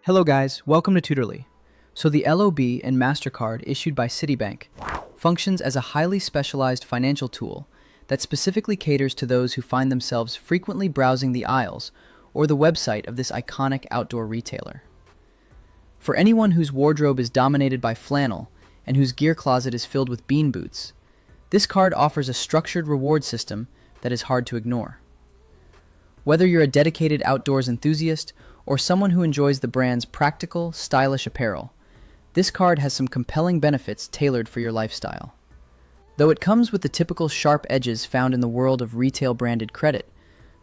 Hello guys, welcome to Tutorly. So the LOB and MasterCard issued by Citibank functions as a highly specialized financial tool that specifically caters to those who find themselves frequently browsing the aisles or the website of this iconic outdoor retailer. For anyone whose wardrobe is dominated by flannel and whose gear closet is filled with bean boots, this card offers a structured reward system that is hard to ignore. Whether you're a dedicated outdoors enthusiast or someone who enjoys the brand's practical, stylish apparel, this card has some compelling benefits tailored for your lifestyle. Though it comes with the typical sharp edges found in the world of retail-branded credit,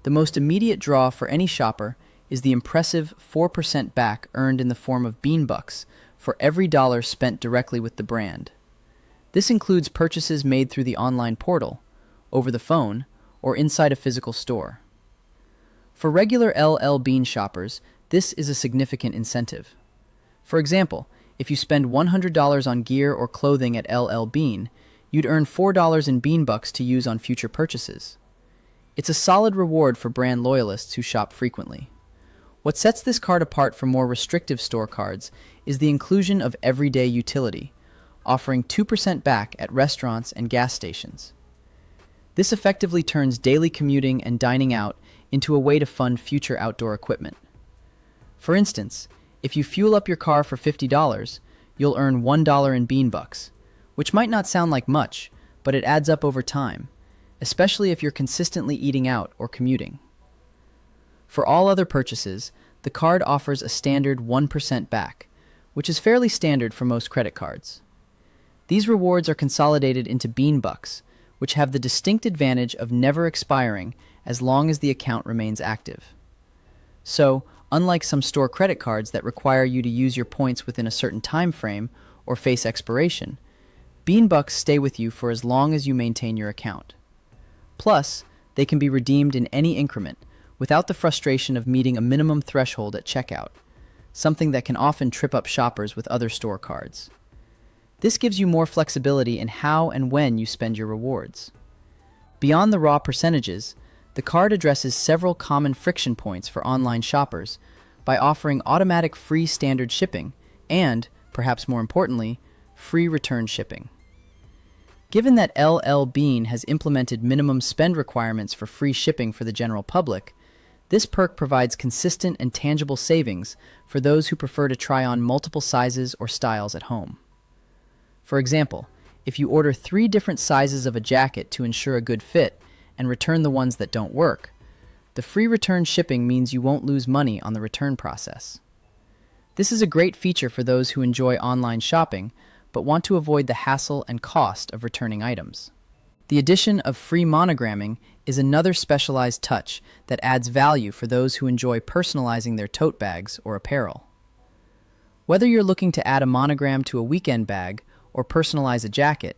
the most immediate draw for any shopper is the impressive 4% back earned in the form of bean bucks for every dollar spent directly with the brand. This includes purchases made through the online portal, over the phone, or inside a physical store. For regular LL Bean shoppers, this is a significant incentive. For example, if you spend $100 on gear or clothing at LL Bean, you'd earn $4 in bean bucks to use on future purchases. It's a solid reward for brand loyalists who shop frequently. What sets this card apart from more restrictive store cards is the inclusion of everyday utility, offering 2% back at restaurants and gas stations. This effectively turns daily commuting and dining out into a way to fund future outdoor equipment. For instance, if you fuel up your car for $50, you'll earn $1 in bean bucks, which might not sound like much, but it adds up over time, especially if you're consistently eating out or commuting. For all other purchases, the card offers a standard 1% back, which is fairly standard for most credit cards. These rewards are consolidated into bean bucks, which have the distinct advantage of never expiring as long as the account remains active. So, unlike some store credit cards that require you to use your points within a certain time frame or face expiration, bean bucks stay with you for as long as you maintain your account. Plus, they can be redeemed in any increment without the frustration of meeting a minimum threshold at checkout, something that can often trip up shoppers with other store cards. This gives you more flexibility in how and when you spend your rewards. Beyond the raw percentages, the card addresses several common friction points for online shoppers by offering automatic free standard shipping and, perhaps more importantly, free return shipping. Given that LL Bean has implemented minimum spend requirements for free shipping for the general public, this perk provides consistent and tangible savings for those who prefer to try on multiple sizes or styles at home. For example, if you order 3 different sizes of a jacket to ensure a good fit and return the ones that don't work, the free return shipping means you won't lose money on the return process. This is a great feature for those who enjoy online shopping but want to avoid the hassle and cost of returning items. The addition of free monogramming is another specialized touch that adds value for those who enjoy personalizing their tote bags or apparel. Whether you're looking to add a monogram to a weekend bag or personalize a jacket,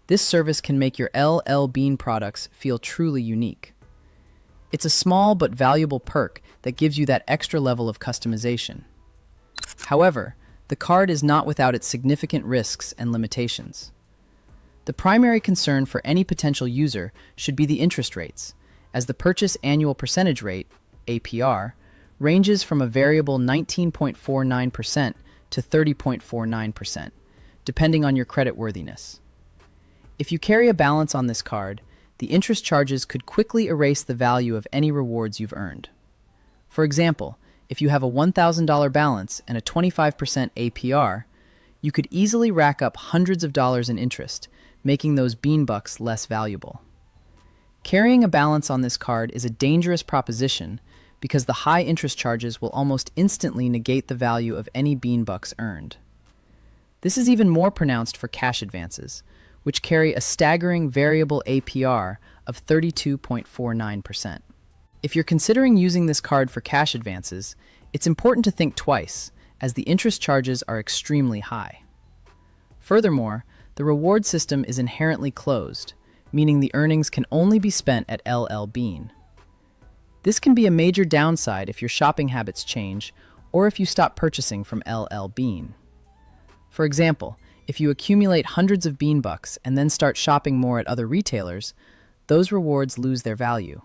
this service can make your LL Bean products feel truly unique. It's a small but valuable perk that gives you that extra level of customization. However, the card is not without its significant risks and limitations. The primary concern for any potential user should be the interest rates, as the purchase annual percentage rate, APR, ranges from a variable 19.49% to 30.49%, depending on your creditworthiness. If you carry a balance on this card, the interest charges could quickly erase the value of any rewards you've earned. For example, if you have a $1,000 balance and a 25% APR, you could easily rack up hundreds of dollars in interest, making those bean bucks less valuable. Carrying a balance on this card is a dangerous proposition because the high interest charges will almost instantly negate the value of any bean bucks earned. This is even more pronounced for cash advances, which carry a staggering variable APR of 32.49%. If you're considering using this card for cash advances, it's important to think twice, as the interest charges are extremely high. Furthermore, the reward system is inherently closed, meaning the earnings can only be spent at LL Bean. This can be a major downside if your shopping habits change or if you stop purchasing from LL Bean. For example, if you accumulate hundreds of bean bucks and then start shopping more at other retailers, those rewards lose their value.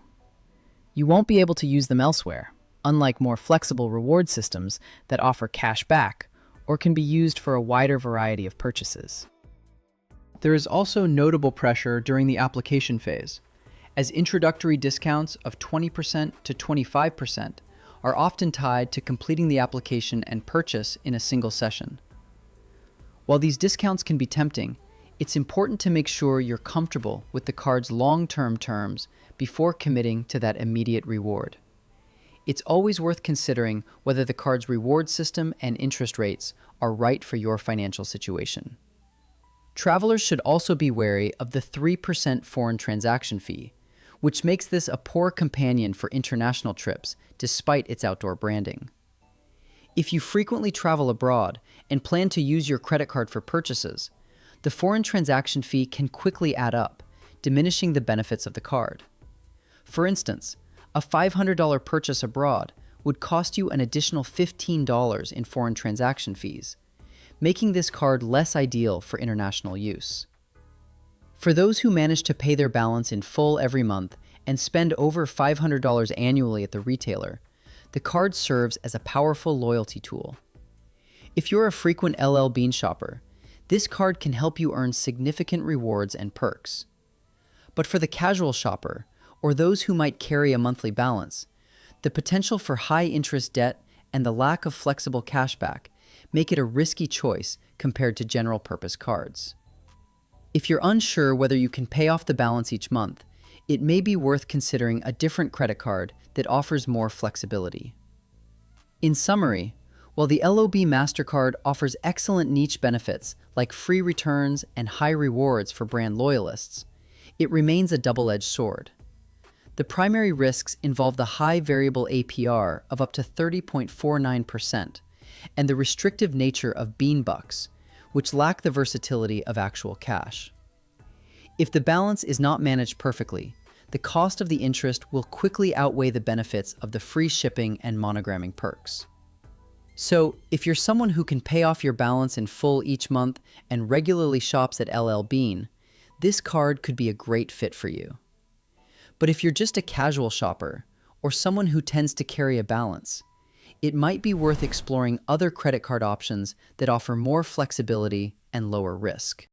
You won't be able to use them elsewhere. unlike more flexible reward systems that offer cash back or can be used for a wider variety of purchases. There is also notable pressure during the application phase, as introductory discounts of 20% to 25% are often tied to completing the application and purchase in a single session. While these discounts can be tempting, it's important to make sure you're comfortable with the card's long-term terms before committing to that immediate reward. It's always worth considering whether the card's reward system and interest rates are right for your financial situation. Travelers should also be wary of the 3% foreign transaction fee, which makes this a poor companion for international trips despite its outdoor branding. If you frequently travel abroad and plan to use your credit card for purchases, the foreign transaction fee can quickly add up, diminishing the benefits of the card. For instance, a $500 purchase abroad would cost you an additional $15 in foreign transaction fees, making this card less ideal for international use. For those who manage to pay their balance in full every month and spend over $500 annually at the retailer, the card serves as a powerful loyalty tool. If you're a frequent LL Bean shopper, this card can help you earn significant rewards and perks. But for the casual shopper, or those who might carry a monthly balance, the potential for high-interest debt and the lack of flexible cashback make it a risky choice compared to general-purpose cards. If you're unsure whether you can pay off the balance each month, it may be worth considering a different credit card that offers more flexibility. In summary, while the LOB MasterCard offers excellent niche benefits like free returns and high rewards for brand loyalists, it remains a double-edged sword. The primary risks involve the high variable APR of up to 30.49% and the restrictive nature of bean bucks, which lack the versatility of actual cash. If the balance is not managed perfectly, the cost of the interest will quickly outweigh the benefits of the free shipping and monogramming perks. So, if you're someone who can pay off your balance in full each month and regularly shops at LL Bean, this card could be a great fit for you. But if you're just a casual shopper, or someone who tends to carry a balance, it might be worth exploring other credit card options that offer more flexibility and lower risk.